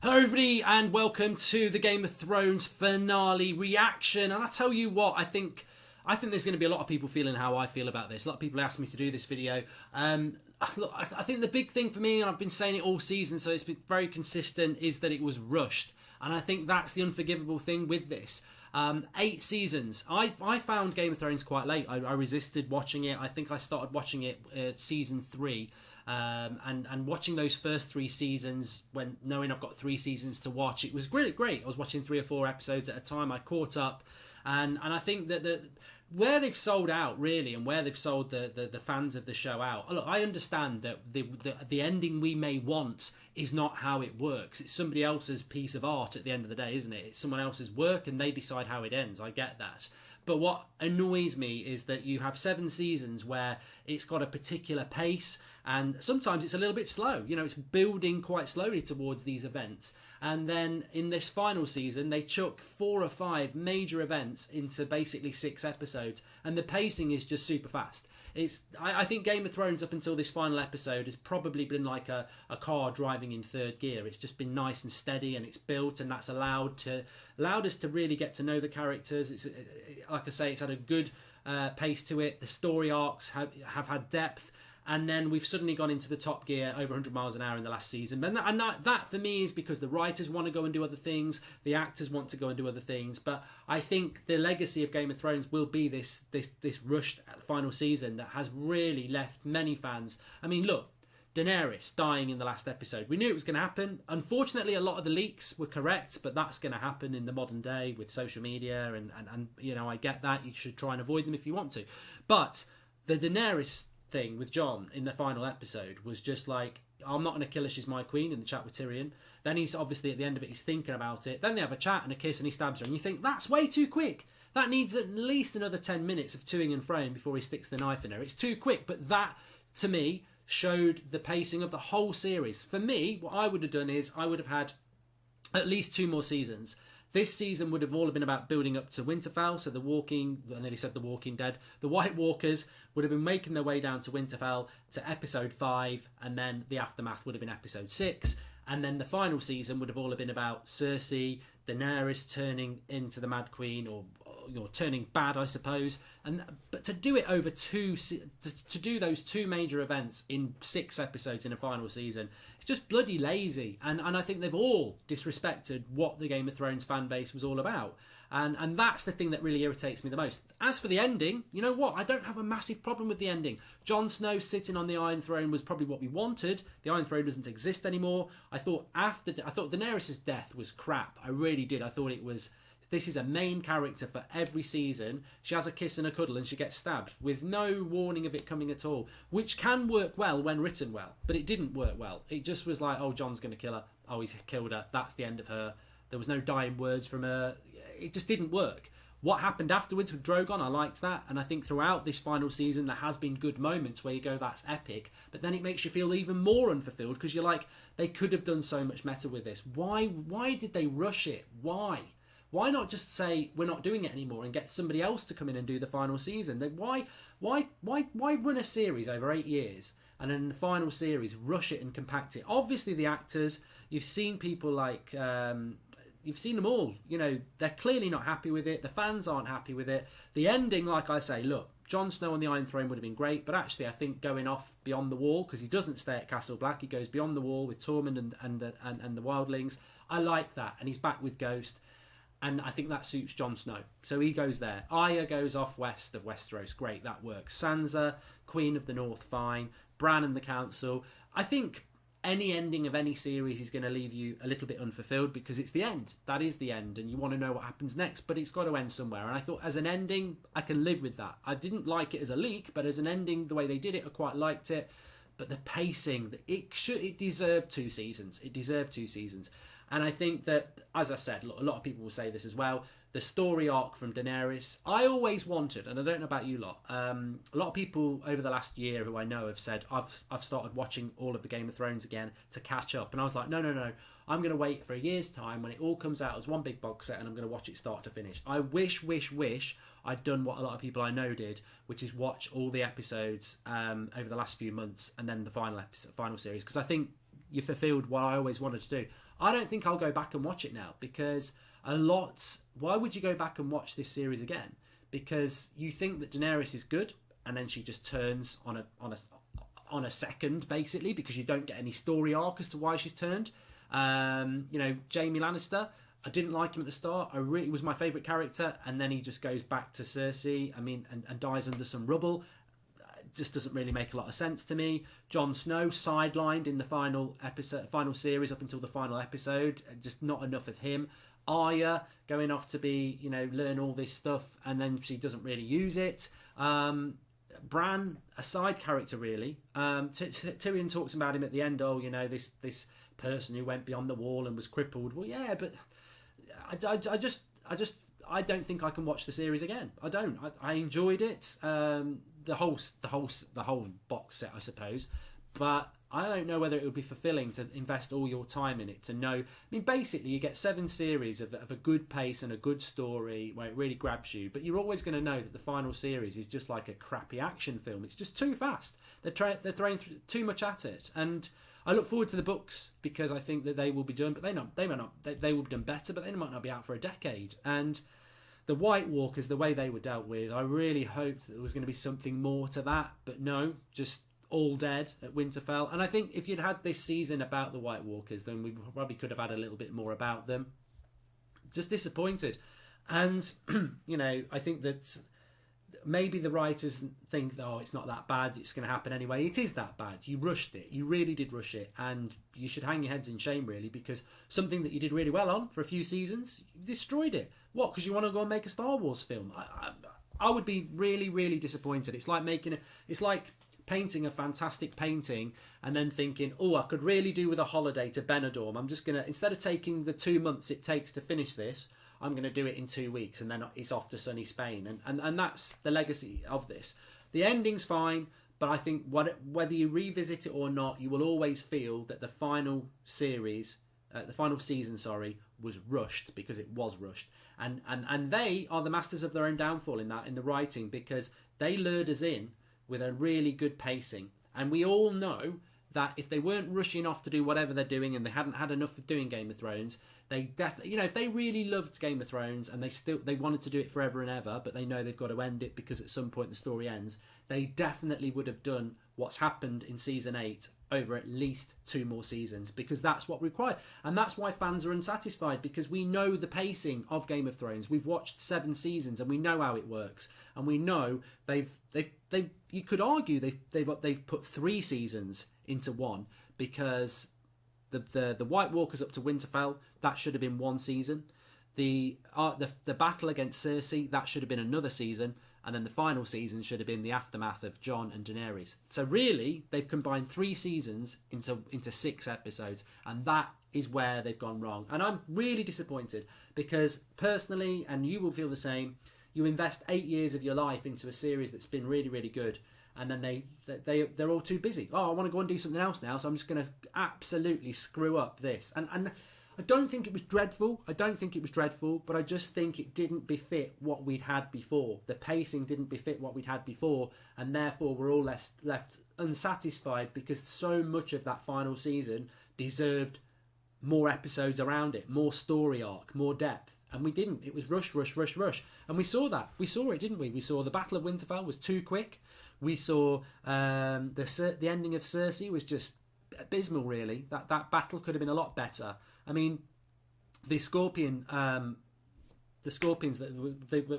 Hello everybody and welcome to the Game of Thrones finale reaction. And I tell you what, I think there's going to be a lot of people feeling how I feel about this. A lot of people asked me to do this video. Look, I think the big thing for me, and I've been saying it all season, so it's been very consistent, is that it was rushed. And I think that's the unforgivable thing with this. 8 seasons. I found Game of Thrones quite late. I resisted watching it. I think I started watching it season 3. And watching those first 3 seasons, when knowing I've got 3 seasons to watch, it was really great. I was watching 3 or 4 episodes at a time. I caught up, and I think that where they've sold out really, and where they've sold the fans of the show out. Look, I understand that the ending we may want is not how it works. It's somebody else's piece of art at the end of the day, isn't it? It's someone else's work, and they decide how it ends. I get that. But what annoys me is that you have 7 seasons where it's got a particular pace, and sometimes it's a little bit slow. You know, it's building quite slowly towards these events. And then in this final season, they chuck 4 or 5 major events into basically 6 episodes, and the pacing is just super fast. I think Game of Thrones up until this final episode has probably been like a car driving in 3rd gear. It's just been nice and steady, and it's built, and that's allowed us to really get to know the characters. It's like I say, it's had a good pace to it. The story arcs have had depth. And then we've suddenly gone into the top gear, over 100 miles an hour in the last season. And that for me is because the writers want to go and do other things, the actors want to go and do other things. But I think the legacy of Game of Thrones will be this rushed final season that has really left many fans. I mean, look, Daenerys dying in the last episode. We knew it was going to happen. Unfortunately, a lot of the leaks were correct, but that's going to happen in the modern day with social media. And you know, I get that. You should try and avoid them if you want to. But the Daenerys thing with Jon in the final episode was just like, I'm not going to kill her, she's my queen, in the chat with Tyrion. Then he's obviously at the end of it, he's thinking about it. Then they have a chat and a kiss and he stabs her, and you think that's way too quick. That needs at least another 10 minutes of toing and froing before he sticks the knife in her. It's too quick. But that, to me, showed the pacing of the whole series. For me, what I would have done is I would have had at least 2 more seasons. This season would have all been about building up to Winterfell, so I nearly said the Walking Dead. The White Walkers would have been making their way down to Winterfell to episode 5, and then the aftermath would have been episode 6. And then the final season would have all been about Cersei, Daenerys turning into the Mad Queen, or turning bad, I suppose. But to do it over to do those 2 major events in 6 episodes in a final season, it's just bloody lazy. And I think they've all disrespected what the Game of Thrones fan base was all about. And that's the thing that really irritates me the most. As for the ending, you know what? I don't have a massive problem with the ending. Jon Snow sitting on the Iron Throne was probably what we wanted. The Iron Throne doesn't exist anymore. I thought Daenerys' death was crap. I really did. I thought it was... This is a main character for every season. She has a kiss and a cuddle and she gets stabbed with no warning of it coming at all, which can work well when written well, but it didn't work well. It just was like, oh, Jon's going to kill her. Oh, he's killed her. That's the end of her. There was no dying words from her. It just didn't work. What happened afterwards with Drogon, I liked that. And I think throughout this final season, there has been good moments where you go, that's epic. But then it makes you feel even more unfulfilled because you're like, they could have done so much meta with this. Why did they rush it? Why? Why not just say we're not doing it anymore and get somebody else to come in and do the final season? Why run a series over 8 years and then in the final series rush it and compact it? Obviously the actors, you've seen people like you've seen them all. You know, they're clearly not happy with it. The fans aren't happy with it. The ending, like I say, look, Jon Snow on the Iron Throne would have been great, but actually I think going off beyond the wall, because he doesn't stay at Castle Black, he goes beyond the wall with Tormund and the Wildlings. I like that, and he's back with Ghost. And I think that suits Jon Snow. So he goes there. Arya goes off west of Westeros. Great, that works. Sansa, Queen of the North, fine. Bran and the Council. I think any ending of any series is going to leave you a little bit unfulfilled because it's the end. That is the end. And you want to know what happens next. But it's got to end somewhere. And I thought as an ending, I can live with that. I didn't like it as a leak. But as an ending, the way they did it, I quite liked it. But the pacing, it deserved 2 seasons. It deserved 2 seasons. And I think that, as I said, a lot of people will say this as well, the story arc from Daenerys, I always wanted, and I don't know about you lot, a lot of people over the last year who I know have said, I've started watching all of the Game of Thrones again to catch up. And I was like, no, I'm going to wait for a year's time when it all comes out as one big box set and I'm going to watch it start to finish. I wish I'd done what a lot of people I know did, which is watch all the episodes over the last few months and then the final series. Because I think you fulfilled what I always wanted to do. I don't think I'll go back and watch it now, because why would you go back and watch this series again? Because you think that Daenerys is good, and then she just turns on a second, basically, because you don't get any story arc as to why she's turned. Jaime Lannister, I didn't like him at the start. He was my favourite character, and then he just goes back to Cersei. And dies under some rubble. It just doesn't really make a lot of sense to me. Jon Snow sidelined in the final series up until the final episode. Just not enough of him. Arya going off to be, learn all this stuff, and then she doesn't really use it. Bran, a side character really. Tyrion talks about him at the end. This person who went beyond the wall and was crippled. Well, yeah, but I don't think I can watch the series again. I don't. I enjoyed it. The whole box set, I suppose. But I don't know whether it would be fulfilling to invest all your time in it, to know. Basically, you get 7 series of a good pace and a good story where it really grabs you. But you're always going to know that the final series is just like a crappy action film. It's just too fast. They're throwing too much at it. And I look forward to the books, because I think that they will be done. But they will be done better. But they might not be out for a decade. And the White Walkers, the way they were dealt with, I really hoped that there was going to be something more to that. But no, just all dead at Winterfell. And I think if you'd had this season about the White Walkers, then we probably could have had a little bit more about them. Just disappointed. And I think that maybe the writers think, it's not that bad, it's going to happen anyway. It is that bad. You rushed it. You really did rush it. And you should hang your heads in shame, really, because something that you did really well on for a few seasons, you destroyed it. What? Because you want to go and make a Star Wars film? I would be really, really disappointed. It's like painting a fantastic painting and then thinking, I could really do with a holiday to Benidorm. I'm just going to, instead of taking the 2 months it takes to finish this, I'm going to do it in 2 weeks, and then it's off to sunny Spain. And that's the legacy of this. The ending's fine, but I think whether you revisit it or not, you will always feel that the final series, the final season, was rushed, because it was rushed. And they are the masters of their own downfall in the writing, because they lured us in with a really good pacing. And we all know that if they weren't rushing off to do whatever they're doing, and they hadn't had enough of doing Game of Thrones, they definitely, if they really loved Game of Thrones and they wanted to do it forever and ever, but they know they've got to end it because at some point the story ends, they definitely would have done what's happened in season 8 over at least 2 more seasons, because that's what required. And that's why fans are unsatisfied, because we know the pacing of Game of Thrones. We've watched 7 seasons and we know how it works, and we know you could argue they've put 3 seasons into 1, because the White Walkers up to Winterfell, that should have been 1 season. The battle against Cersei, that should have been another season. And then the final season should have been the aftermath of Jon and Daenerys. So really, they've combined 3 seasons into 6 episodes. And that is where they've gone wrong. And I'm really disappointed, because personally, and you will feel the same, you invest 8 years of your life into a series that's been really, really good. And then they're all too busy. I want to go and do something else now, so I'm just going to absolutely screw up this. And I don't think it was dreadful. But I just think it didn't befit what we'd had before. The pacing didn't befit what we'd had before, and therefore we're all left unsatisfied, because so much of that final season deserved more episodes around it, more story arc, more depth. And we didn't. It was rush. And we saw that. We saw it, didn't we? We saw the Battle of Winterfell was too quick. We saw the ending of Cersei was just abysmal, really. That battle could have been a lot better. The scorpions that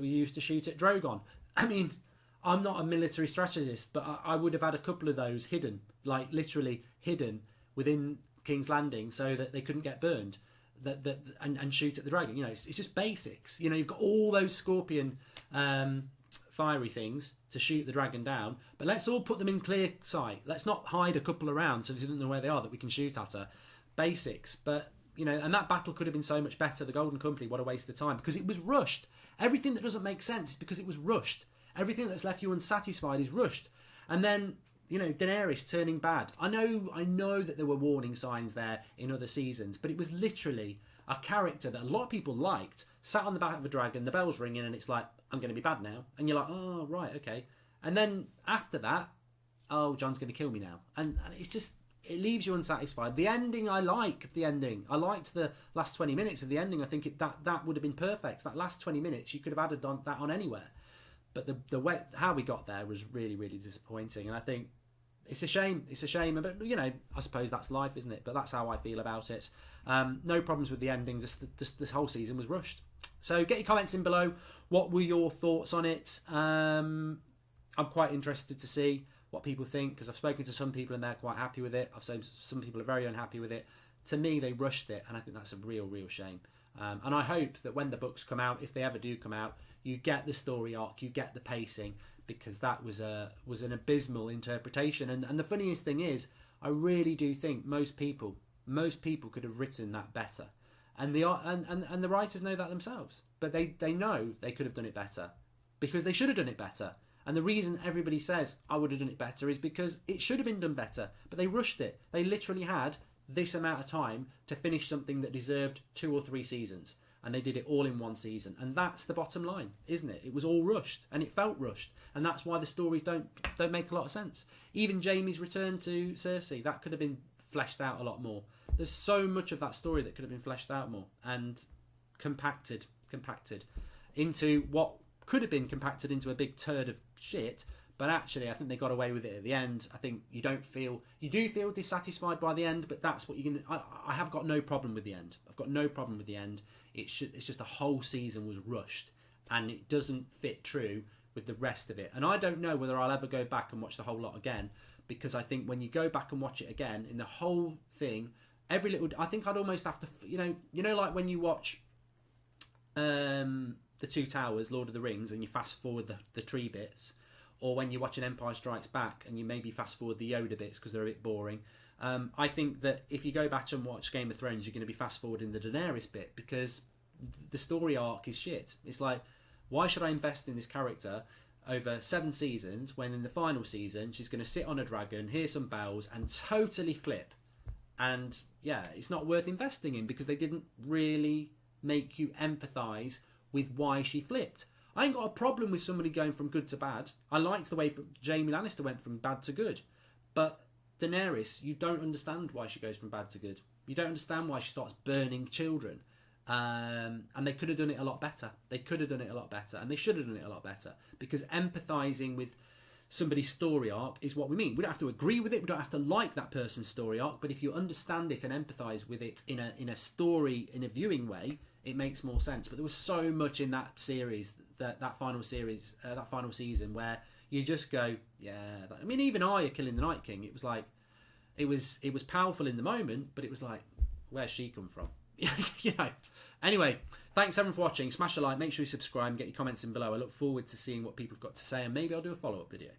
we used to shoot at Drogon. I'm not a military strategist, but I would have had a couple of those hidden, like literally hidden within King's Landing, so that they couldn't get burned. And shoot at the dragon. It's just basics. You've got all those scorpion fiery things to shoot the dragon down, but let's all put them in clear sight. Let's not hide a couple around so she doesn't know where they are, that we can shoot at her. Basics. But and that battle could have been so much better. The Golden Company, what a waste of time, because it was rushed. Everything that doesn't make sense is because it was rushed. Everything that's left you unsatisfied is rushed. And then Daenerys turning bad. I know that there were warning signs there in other seasons, but it was literally a character that a lot of people liked, sat on the back of a dragon, the bell's ringing, and it's like, I'm going to be bad now. And you're like, oh, right, okay. And then after that, Jon's going to kill me now. And it's just, it leaves you unsatisfied. The ending, I like the ending. I liked the last 20 minutes of the ending. I think that would have been perfect. That last 20 minutes, you could have added that on anywhere. But the way how we got there was really, really disappointing. And I think it's a shame. It's a shame. But, you know, I suppose that's life, isn't it? But that's how I feel about it. No problems with the ending. Just this whole season was rushed. So get your comments in below. What were your thoughts on it? I'm quite interested to see what people think, because I've spoken to some people and they're quite happy with it. I've seen some people are very unhappy with it. To me, they rushed it, and I think that's a real shame. And I hope that when the books come out, if they ever do come out, you get the story arc, you get the pacing, because that was an abysmal interpretation. And the funniest thing is, I really do think most people could have written that better, and the writers know that themselves. But they know they could have done it better, because they should have done it better. And the reason everybody says I would have done it better is because it should have been done better, but they rushed it. They literally had this amount of time to finish something that deserved 2 or 3 seasons, and they did it all in 1 season. And that's the bottom line, isn't it? It was all rushed, and it felt rushed, and that's why the stories don't make a lot of sense. Even Jaime's return to Cersei, that could have been fleshed out a lot more. There's so much of that story that could have been fleshed out more and compacted into what could have been compacted into a big turd of shit. But actually, I think they got away with it at the end. I think you do feel dissatisfied by the end, but that's what you're gonna. I have got no problem with the end. I've got no problem with the end. It's just the whole season was rushed, and it doesn't fit true with the rest of it. And I don't know whether I'll ever go back and watch the whole lot again, because I think when you go back and watch it again, in the whole thing, every little, I think I'd almost have to, you know, like when you watch the Two Towers, Lord of the Rings, and you fast forward the tree bits, or when you watch an Empire Strikes Back and you maybe fast forward the Yoda bits because they're a bit boring. I think that if you go back and watch Game of Thrones, you're going to be fast forwarding the Daenerys bit, because the story arc is shit. It's like, why should I invest in this character over 7 seasons when in the final season she's going to sit on a dragon, hear some bells, and totally flip? And yeah, it's not worth investing in, because they didn't really make you empathise with why she flipped. I ain't got a problem with somebody going from good to bad. I liked the way Jaime Lannister went from bad to good. But Daenerys, you don't understand why she goes from bad to good. You don't understand why she starts burning children. And they could have done it a lot better. They could have done it a lot better. And they should have done it a lot better. Because empathising with somebody's story arc is what we mean. We don't have to agree with it. We don't have to like that person's story arc. But if you understand it and empathise with it in a story, in a viewing way, it makes more sense. But there was so much in that series, that final season, where you just go, yeah. I mean, even Arya killing the Night King, it was like, it was powerful in the moment, but it was like, where's she come from? You know. Anyway, thanks everyone for watching. Smash a like, make sure you subscribe, and get your comments in below. I look forward to seeing what people have got to say, and maybe I'll do a follow-up video.